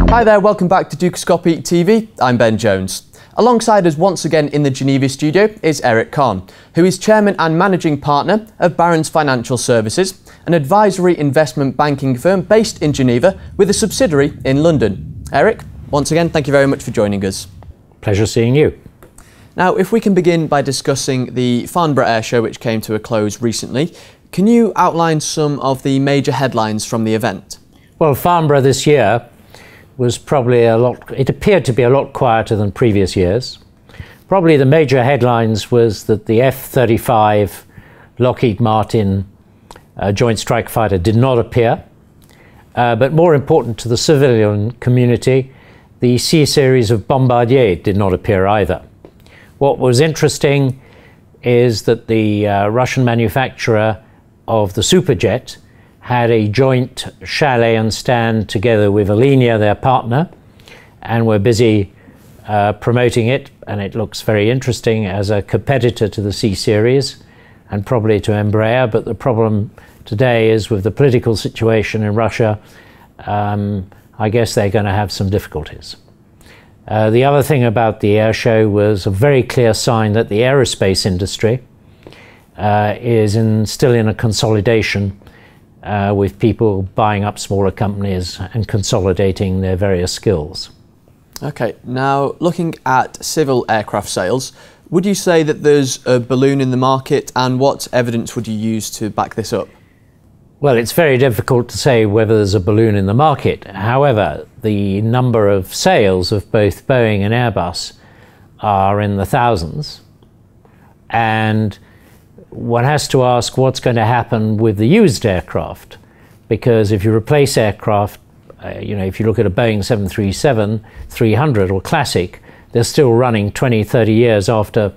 Hi there, welcome back to Dukascopy TV. I'm Ben Jones. Alongside us once again in the Geneva studio is Eric Kohn, who is Chairman and Managing Partner of Barron's Financial Services, an advisory investment banking firm based in Geneva with a subsidiary in London. Eric, once again, thank you very much for joining us. Pleasure seeing you. Now, if we can begin by discussing the Farnborough Air Show, which came to a close recently, can you outline some of the major headlines from the event? Well, Farnborough this year was probably it appeared to be a lot quieter than previous years. Probably the major headlines was that the F-35 Lockheed Martin Joint Strike Fighter did not appear. But more important to the civilian community, the C-series of Bombardier did not appear either. What was interesting is that the Russian manufacturer of the Superjet had a joint chalet and stand together with Alenia, their partner, and were busy promoting it, and it looks very interesting as a competitor to the C-series and probably to Embraer. But the problem today is with the political situation in Russia, I guess they're going to have some difficulties. The other thing about the air show was a very clear sign that the aerospace industry is still in a consolidation, with people buying up smaller companies and consolidating their various skills. Okay, now looking at civil aircraft sales, would you say that there's a balloon in the market, and what evidence would you use to back this up? Well, it's very difficult to say whether there's a balloon in the market. However, the number of sales of both Boeing and Airbus are in the thousands, and one has to ask what's going to happen with the used aircraft, because if you replace aircraft, if you look at a Boeing 737-300 or Classic, they're still running 20, 30 years after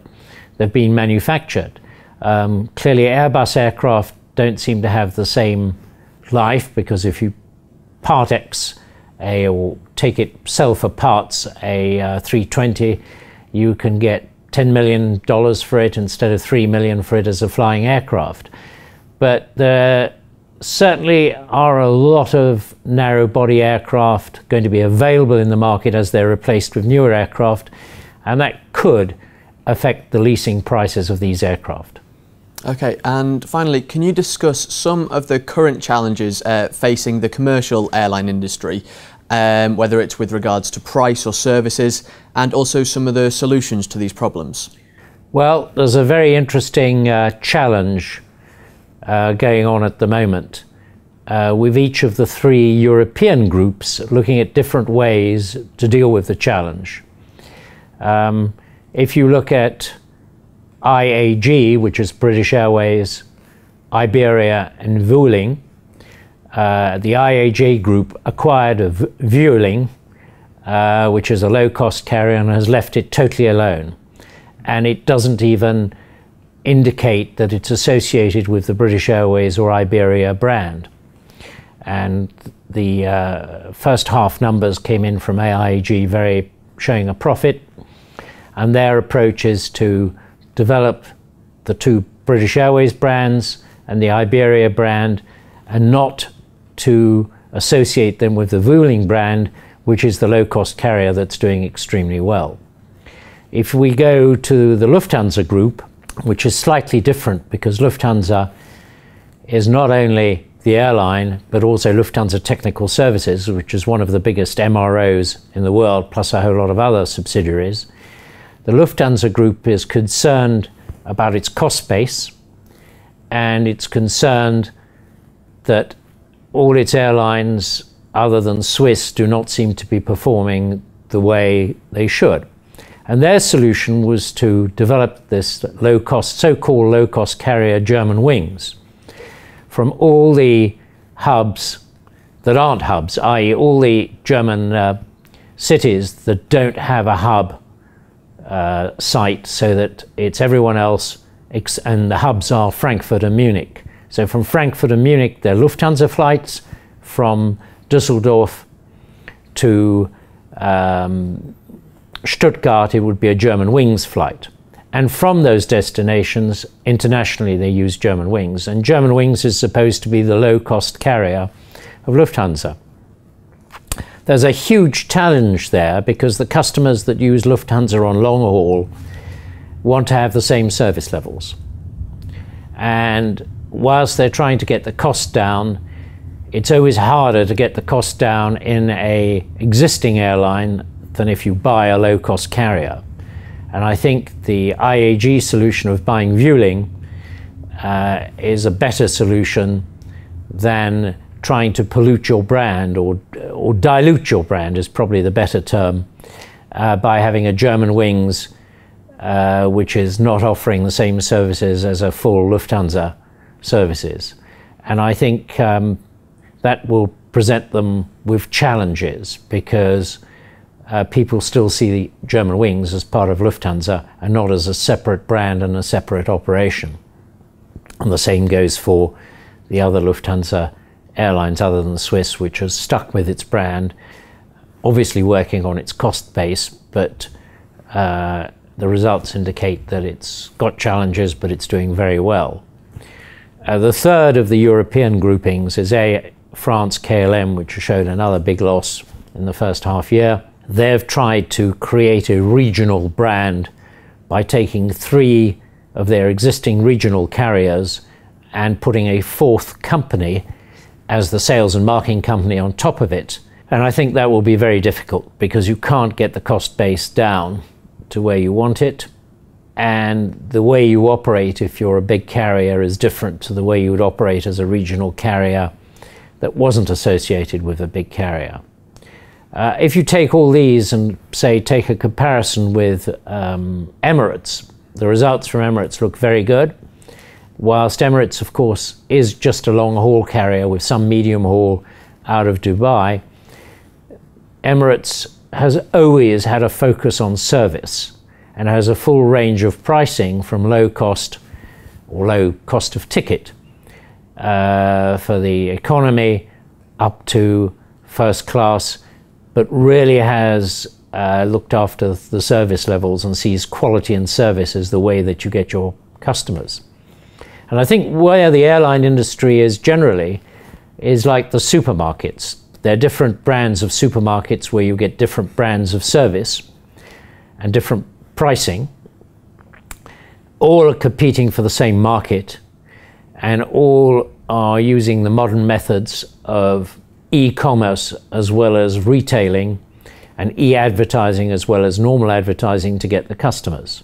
they've been manufactured. Clearly Airbus aircraft don't seem to have the same life, because if you part X or sell for parts a 320, you can get $10 million for it instead of $3 million for it as a flying aircraft. But there certainly are a lot of narrow body aircraft going to be available in the market as they're replaced with newer aircraft, and that could affect the leasing prices of these aircraft. Okay, and finally, can you discuss some of the current challenges facing the commercial airline industry, whether it's with regards to price or services, and also some of the solutions to these problems? Well, there's a very interesting challenge going on at the moment with each of the three European groups looking at different ways to deal with the challenge. If you look at IAG, which is British Airways, Iberia and Vueling, the IAG group acquired Vueling, which is a low-cost carrier, and has left it totally alone. And it doesn't even indicate that it's associated with the British Airways or Iberia brand. And the first half numbers came in from IAG showing a profit, and their approach is to develop the two British Airways brands and the Iberia brand, and not to associate them with the Vueling brand, which is the low-cost carrier that's doing extremely well. If we go to the Lufthansa group, which is slightly different, because Lufthansa is not only the airline, but also Lufthansa Technical Services, which is one of the biggest MROs in the world, plus a whole lot of other subsidiaries. The Lufthansa group is concerned about its cost base, and it's concerned that all its airlines, other than Swiss, do not seem to be performing the way they should. And their solution was to develop this so-called low-cost carrier Germanwings from all the hubs that aren't hubs, i.e. all the German cities that don't have a hub site, so that it's everyone else, and the hubs are Frankfurt and Munich. So from Frankfurt and Munich, there are Lufthansa flights. From Düsseldorf to Stuttgart, it would be a Germanwings flight. And from those destinations, internationally, they use Germanwings. And Germanwings is supposed to be the low-cost carrier of Lufthansa. There's a huge challenge there because the customers that use Lufthansa on long haul want to have the same service levels. And whilst they're trying to get the cost down, it's always harder to get the cost down in an existing airline than if you buy a low-cost carrier. And I think the IAG solution of buying Vueling is a better solution than trying to pollute your brand or dilute your brand is probably the better term by having a Germanwings which is not offering the same services as a full Lufthansa services. And I think that will present them with challenges because people still see the Germanwings as part of Lufthansa and not as a separate brand and a separate operation. And the same goes for the other Lufthansa airlines other than Swiss, which has stuck with its brand, obviously working on its cost base, but the results indicate that it's got challenges, but it's doing very well. The third of the European groupings is Air France KLM, which showed another big loss in the first half year. They've tried to create a regional brand by taking 3 of their existing regional carriers and putting a 4th company as the sales and marketing company on top of it. And I think that will be very difficult because you can't get the cost base down to where you want it. And the way you operate if you're a big carrier is different to the way you would operate as a regional carrier that wasn't associated with a big carrier. If you take all these and say take a comparison with Emirates, the results from Emirates look very good. Whilst Emirates, of course, is just a long-haul carrier with some medium haul out of Dubai, Emirates has always had a focus on service and has a full range of pricing from low cost or low cost of ticket for the economy up to first class, but really has looked after the service levels and sees quality and service as the way that you get your customers. And I think where the airline industry is generally is like the supermarkets. There are different brands of supermarkets where you get different brands of service and different pricing. All are competing for the same market and all are using the modern methods of e-commerce as well as retailing and e-advertising as well as normal advertising to get the customers.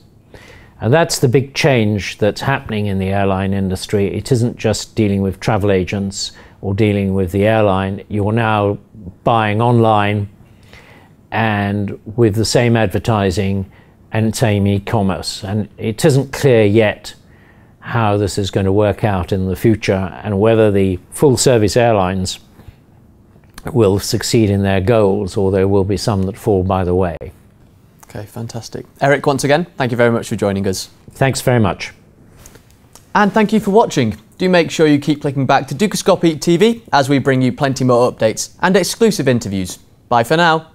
And that's the big change that's happening in the airline industry. It isn't just dealing with travel agents or dealing with the airline. You're now buying online and with the same advertising and same e-commerce. And it isn't clear yet how this is going to work out in the future and whether the full service airlines will succeed in their goals or there will be some that fall by the way. Okay, fantastic. Eric, once again, thank you very much for joining us. Thanks very much. And thank you for watching. Do make sure you keep clicking back to Dukascopy TV as we bring you plenty more updates and exclusive interviews. Bye for now.